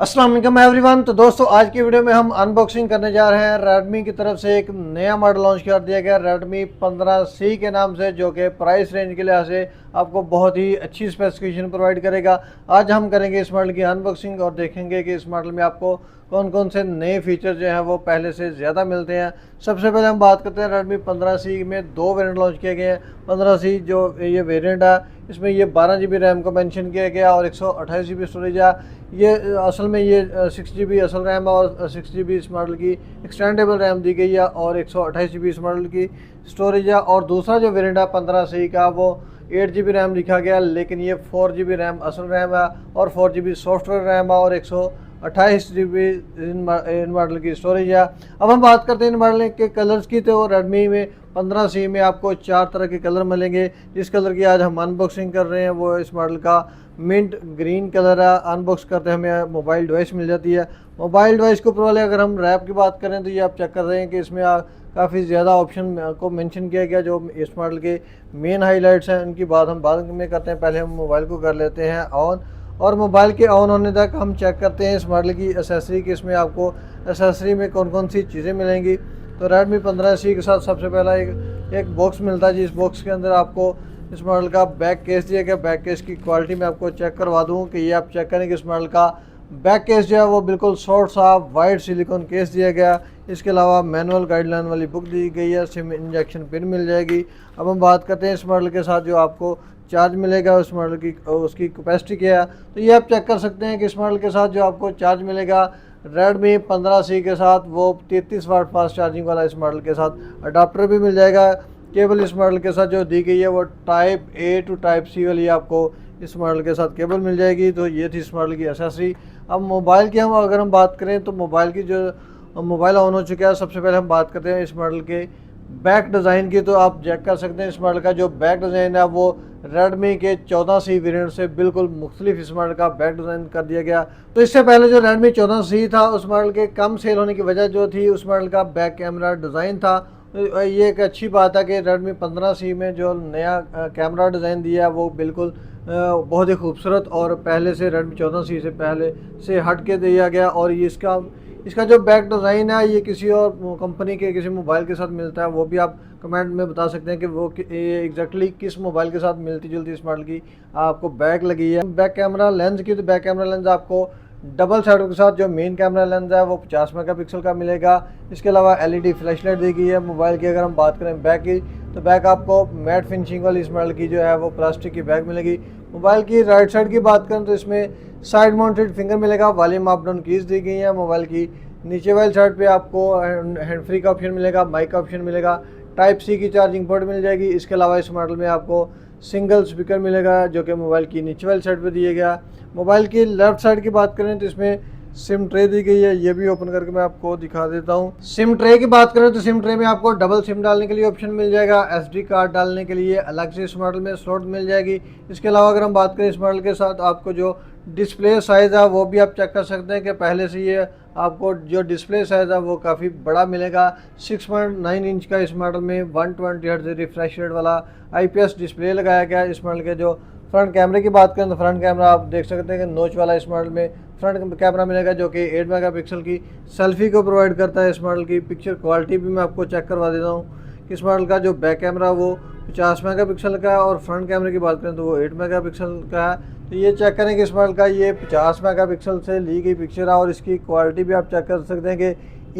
अस्सलाम वालेकुम एवरीवन। तो दोस्तों आज की वीडियो में हम अनबॉक्सिंग करने जा रहे हैं। रेडमी की तरफ से एक नया मॉडल लॉन्च कर दिया गया रेडमी 15C के नाम से, जो कि प्राइस रेंज के लिहाज से आपको बहुत ही अच्छी स्पेसिफिकेशन प्रोवाइड करेगा। आज हम करेंगे इस मॉडल की अनबॉक्सिंग और देखेंगे कि इस मॉडल में आपको कौन कौन से नए फीचर जो हैं वो पहले से ज़्यादा मिलते हैं। सबसे पहले हम बात करते हैं रेडमी 15C में दो वेरिएंट लॉन्च किए गए हैं। 15C जो ये वेरिएंट है, इसमें ये 12 GB रैम को मेंशन किया गया और 128 GB स्टोरेज है। ये असल में ये 6 GB असल रैम और 6 GB इस मॉडल की एक्सटेंडेबल रैम दी गई है और 128 GB इस मॉडल की स्टोरेज है। और दूसरा जो वेरिएंट है 15C का, वो 8 GB रैम लिखा गया, लेकिन ये 4 GB रैम असल रैम है और 4 GB सॉफ्टवेयर रैम है और 128 GB इन मॉडल की स्टोरेज है। अब हम बात करते हैं इन मॉडल के कलर्स की। तो रेडमी में 15C में आपको 4 तरह के कलर मिलेंगे। जिस कलर की आज हम अनबॉक्सिंग कर रहे हैं वो इस मॉडल का मिंट ग्रीन कलर है। अनबॉक्स करते हमें मोबाइल डिवाइस मिल जाती है। मोबाइल डिवाइस के ऊपर वाले अगर हम रैप की बात करें तो ये आप चेक कर रहे हैं कि इसमें काफ़ी ज़्यादा ऑप्शन को मेंशन किया गया जो इस मॉडल के मेन हाइलाइट्स हैं। उनकी बात हम बाद में करते हैं। पहले हम मोबाइल को कर लेते हैं ऑन, और मोबाइल के ऑन होने तक हम चेक करते हैं इस मॉडल की एसेसरी की। इसमें आपको एसेसरी में कौन कौन सी चीज़ें मिलेंगी। तो रेडमी 15C के साथ सबसे पहला एक बॉक्स मिलता है, जिस बॉक्स के अंदर आपको इस मॉडल का बैक केस दिया गया। बैक केस की क्वालिटी मैं आपको चेक करवा दूँ कि ये आप चेक करें कि इस मॉडल का बैक केस जो है वो बिल्कुल शॉर्ट सा वाइट सिलिकॉन केस दिया गया। इसके अलावा मैनुअल गाइडलाइन वाली बुक दी गई है, सिम इंजेक्शन पिन मिल जाएगी। अब हम बात करते हैं इस मॉडल के साथ जो आपको चार्ज मिलेगा, उस मॉडल की उसकी कैपेसिटी क्या है। तो ये आप चेक कर सकते हैं कि इस मॉडल के साथ जो आपको चार्ज मिलेगा रेडमी 15C के साथ, वो 33 वाट फास्ट चार्जिंग वाला इस मॉडल के साथ अडाप्टर भी मिल जाएगा। केबल इस मॉडल के साथ जो दी गई है वो type A to type C वाली आपको इस मॉडल के साथ केबल मिल जाएगी। तो ये थी इस मॉडल की एसेसरी। अब मोबाइल की अगर हम बात करें तो मोबाइल की जो मोबाइल ऑन हो चुका है। सबसे पहले हम बात करते हैं इस मॉडल के बैक डिज़ाइन की। तो आप चेक कर सकते हैं इस मॉडल का जो बैक डिज़ाइन है वो रेडमी के 14C वेरिएंट से बिल्कुल मुख्तलिफ इस मॉडल का बैक डिज़ाइन कर दिया गया। तो इससे पहले जो रेडमी 14C था उस मॉडल के कम सेल होने की वजह जो थी उस मॉडल का बैक कैमरा डिज़ाइन था। ये एक अच्छी बात है कि रेडमी 15C में जो नया कैमरा डिज़ाइन दिया है वो बिल्कुल बहुत ही खूबसूरत और पहले से रेडमी 14C से पहले से हट के दिया गया। और ये इसका जो बैक डिज़ाइन है ये किसी और कंपनी के किसी मोबाइल के साथ मिलता है, वो भी आप कमेंट में बता सकते हैं कि वो एग्जैक्टली किस मोबाइल के साथ मिलती जुलती इस मॉडल की आपको बैक लगी है। बैक कैमरा लेंस की, तो बैक कैमरा लेंस आपको डबल साइड के साथ जो मेन कैमरा लेंस है वो 50 मेगापिक्सल का मिलेगा। इसके अलावा LED फ्लैश लाइट दी गई है। मोबाइल की अगर हम बात करें बैक की, तो बैक आपको मैट फिनिशिंग वाली इस मॉडल की जो है वो प्लास्टिक की बैक मिलेगी। मोबाइल की राइट साइड की बात करें तो इसमें साइड माउंटेड फिंगर मिलेगा। वॉल्यूम अप डाउन कीज दी गई है। मोबाइल की नीचे वाली साइड पे आपको हैंड फ्री का ऑप्शन मिलेगा, माइक का ऑप्शन मिलेगा, टाइप C की चार्जिंग पोर्ट मिल जाएगी। इसके अलावा इस मॉडल में आपको सिंगल स्पीकर मिलेगा जो कि मोबाइल की नीचे वाली साइड पे दिया गया। मोबाइल की लेफ्ट साइड की बात करें तो इसमें सिम ट्रे दी गई है। ये भी ओपन करके मैं आपको दिखा देता हूँ। सिम ट्रे की बात करें तो सिम ट्रे में आपको डबल सिम डालने के लिए ऑप्शन मिल जाएगा। SD कार्ड डालने के लिए अलग से इस मॉडल में स्लॉट मिल जाएगी। इसके अलावा अगर हम बात करें इस मॉडल के साथ आपको जो डिस्प्ले साइज़ है वो भी आप चेक कर सकते हैं कि पहले से ये आपको जो डिस्प्ले साइज़ है वो काफ़ी बड़ा मिलेगा। 6.9 इंच का इस मॉडल में 120 हर्ट्ज रिफ्रेश रेट वाला IPS डिस्प्ले लगाया गया है। इस मॉडल के जो फ्रंट कैमरे की बात करें तो फ्रंट कैमरा आप देख सकते हैं कि नोच वाला इस मॉडल में फ्रंट कैमरा मिलेगा जो कि 8 मेगापिक्सल की सेल्फी को प्रोवाइड करता है। इस मॉडल की पिक्चर क्वालिटी भी मैं आपको चेक करवा देता हूँ कि इस मॉडल का जो बैक कैमरा वो 50 मेगापिक्सल का है और फ्रंट कैमरे की बात करें तो वो 8 मेगापिक्सल का है। तो ये चेक करें कि इस मॉडल का ये 50 मेगापिक्सल से ली गई पिक्चर है और इसकी क्वालिटी भी आप चेक कर सकते हैं कि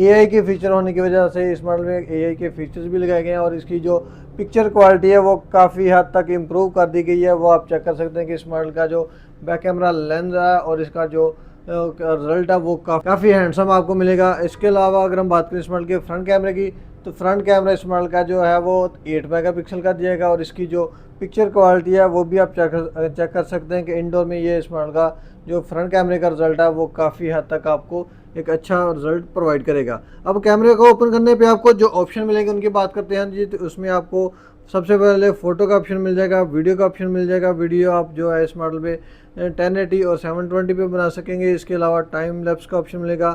AI के फीचर होने की वजह से इस मॉडल में AI के फीचर्स भी लगाए गए हैं और इसकी जो पिक्चर क्वालिटी है वो काफ़ी हद तक इम्प्रूव कर दी गई है। वो आप चेक कर सकते हैं कि इस मॉडल का जो बैक कैमरा लेंस है और इसका जो रिजल्ट है वो काफ़ी हैंडसम आपको मिलेगा। इसके अलावा अगर हम बात करें इस मॉडल के फ्रंट कैमरे की, तो फ्रंट कैमरा इस मॉडल का जो है वो 8 मेगापिक्सल का दिएगा और इसकी जो पिक्चर क्वालिटी है वो भी आप चेक कर सकते हैं कि इंडोर में ये इस मॉडल का जो फ्रंट कैमरे का रिजल्ट है वो काफ़ी हद तक आपको एक अच्छा रिजल्ट प्रोवाइड करेगा। अब कैमरे को ओपन करने पे आपको जो ऑप्शन मिलेंगे उनकी बात करते हैं जी। तो उसमें आपको सबसे पहले फ़ोटो का ऑप्शन मिल जाएगा, वीडियो का ऑप्शन मिल जाएगा। वीडियो आप जो है इस मॉडल में 1080 और 720 पे बना सकेंगे। इसके अलावा टाइम लैप्स का ऑप्शन मिलेगा,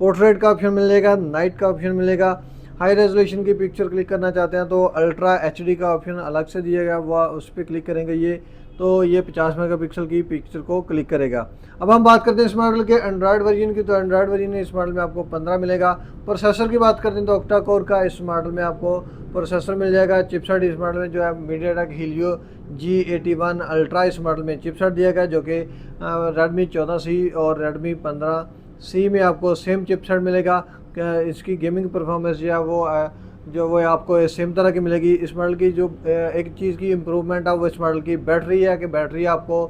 पोर्ट्रेट का ऑप्शन मिलेगा, नाइट का ऑप्शन मिलेगा। हाई रेजोल्यूशन की पिक्चर क्लिक करना चाहते हैं तो अल्ट्रा HD का ऑप्शन अलग से दिया गया, वह उस पर क्लिक करेंगे ये तो ये 50 मेगापिक्सल की पिक्चर को क्लिक करेगा। अब हम बात करते हैं इस मॉडल के एंड्रॉयड वर्जन की, तो एंड्रॉयड वर्जन इस मॉडल में आपको 15 मिलेगा। प्रोसेसर की बात करते हैं तो ऑक्टा कोर का इस मॉडल में आपको प्रोसेसर मिल जाएगा। चिपसेट इस मॉडल में जो है मीडियाटेक हीलियो G81 अल्ट्रा इस मॉडल में चिपसेट दिया गया, जो कि रेडमी 14C और रेडमी 15C में आपको सेम चिपसेट मिलेगा। इसकी गेमिंग परफॉर्मेंस जो वो आपको सेम तरह की मिलेगी। इस मॉडल की जो एक चीज़ की इम्प्रूवमेंट है वो इस मॉडल की बैटरी है, कि बैटरी आपको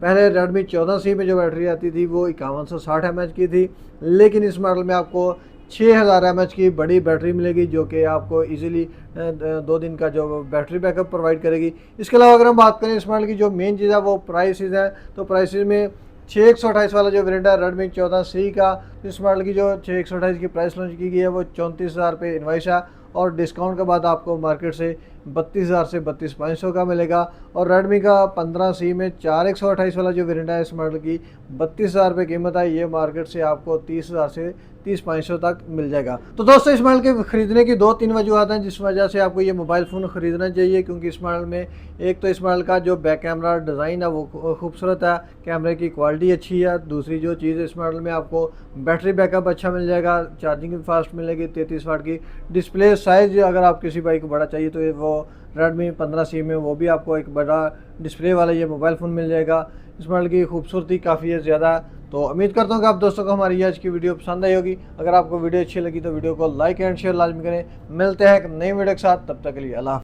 पहले रेडमी 14C में जो बैटरी आती थी वो 5160 mAh की थी, लेकिन इस मॉडल में आपको 6000 mAh की बड़ी बैटरी मिलेगी, जो कि आपको इजीली 2 दिन का जो बैटरी बैकअप प्रोवाइड करेगी। इसके अलावा अगर हम बात करें इस मॉडल की जो मेन चीज़ है वो प्राइसेस है, तो प्राइसेस में 6128 वाला जो वेरिएंट है रेडमी 14C का, इस मॉडल की जो 6128 की प्राइस लॉन्च की गई है वो 34,000 रुपये इनवाइस है, और डिस्काउंट के बाद आपको मार्केट से 32,000 से 32,500 का मिलेगा। और रेडमी का 15C में 4128 वाला जो वेरिएंट है इस मॉडल की 32,000 रुपये कीमत है, ये मार्केट से आपको 30,000 से 30,500 तक मिल जाएगा। तो दोस्तों इस मॉडल के खरीदने की 2-3 वजूहत हैं जिस वजह से आपको ये मोबाइल फ़ोन ख़रीदना चाहिए, क्योंकि इस मॉडल में एक तो इस मॉडल का जो बैक कैमरा डिज़ाइन है वो खूबसूरत है, कैमरे की क्वालिटी अच्छी है। दूसरी जो चीज़ इस मॉडल में आपको बैटरी बैकअप अच्छा मिल जाएगा, चार्जिंग भी फास्ट मिलेगी 33 वाट की। डिस्प्ले साइज़ अगर आप किसी बाइक को बड़ा चाहिए तो वो रेडमी 15C में वो भी आपको एक बड़ा डिस्प्ले वाला ये मोबाइल फ़ोन मिल जाएगा। इस मॉडल की खूबसूरती काफ़ी है ज़्यादा। तो उम्मीद करता हूँ कि आप दोस्तों को हमारी आज की वीडियो पसंद आई होगी। अगर आपको वीडियो अच्छी लगी तो वीडियो को लाइक एंड शेयर लाजमी करें। मिलते हैं एक नई वीडियो के साथ, तब तक के लिए अल्लाह।